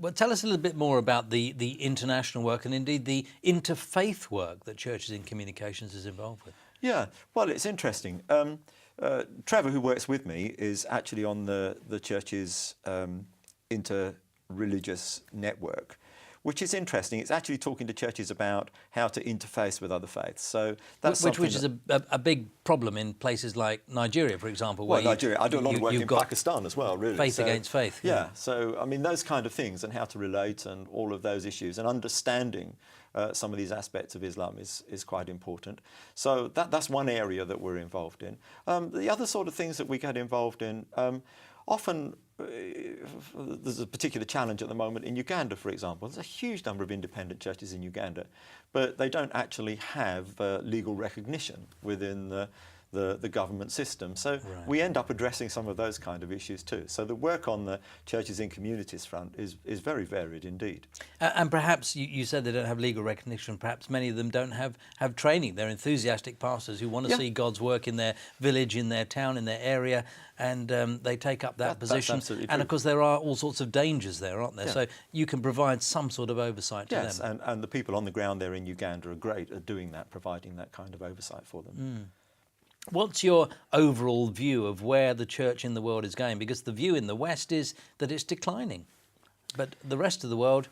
Well, tell us a little bit more about the international work and indeed the interfaith work that Churches in Communications is involved with. Yeah, well, it's interesting. Trevor, who works with me, is actually on the church's inter-religious network, which is interesting. It's actually talking to churches about how to interface with other faiths. So that's which is a big problem in places like Nigeria, for example. Well, Nigeria. I do a lot of work in Pakistan as well, really. Faith against faith. Yeah. So I mean, those kind of things and how to relate and all of those issues and understanding some of these aspects of Islam is quite important. So that's one area that we're involved in. The other sort of things that we get involved in, often there's a particular challenge at the moment in Uganda, for example. There's a huge number of independent churches in Uganda, but they don't actually have legal recognition within the government system. So we end up addressing some of those kind of issues too. So the work on the Churches in Communities front is very varied indeed. And perhaps you said they don't have legal recognition. Perhaps many of them don't have training. They're enthusiastic pastors who want to see God's work in their village, in their town, in their area, and they take up that position. That's absolutely and true. Of course there are all sorts of dangers there, aren't there? Yeah. So you can provide some sort of oversight to them. Yes, and the people on the ground there in Uganda are great at doing that, providing that kind of oversight for them. What's your overall view of where the church in the world is going? Because the view in the West is that it's declining, but the rest of the world,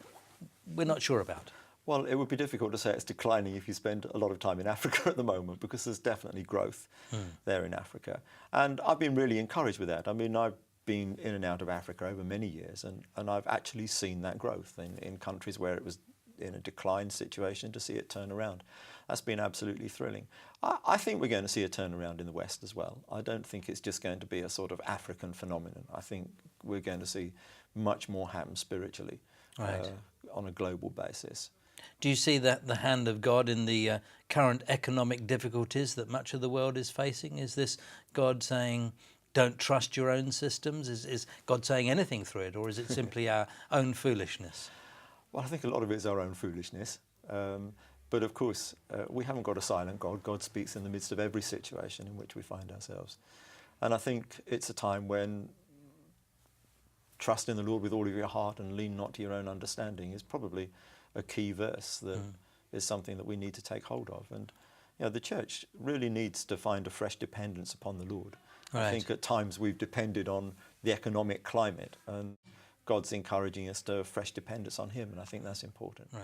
we're not sure about. Well, it would be difficult to say it's declining if you spend a lot of time in Africa at the moment, because there's definitely growth there in Africa. And I've been really encouraged with that. I mean, I've been in and out of Africa over many years, and I've actually seen that growth in countries where it was in a decline situation, to see it turn around. That's been absolutely thrilling. I think we're going to see a turnaround in the West as well. I don't think it's just going to be a sort of African phenomenon. I think we're going to see much more happen spiritually on a global basis. Do you see that the hand of God in the current economic difficulties that much of the world is facing? Is this God saying, don't trust your own systems? Is God saying anything through it, or is it simply our own foolishness? Well, I think a lot of it is our own foolishness. But of course, we haven't got a silent God. God speaks in the midst of every situation in which we find ourselves. And I think it's a time when trust in the Lord with all of your heart and lean not to your own understanding is probably a key verse that is something that we need to take hold of. And the church really needs to find a fresh dependence upon the Lord. I think at times we've depended on the economic climate, and God's encouraging us to fresh dependence on Him, and I think that's important. Right.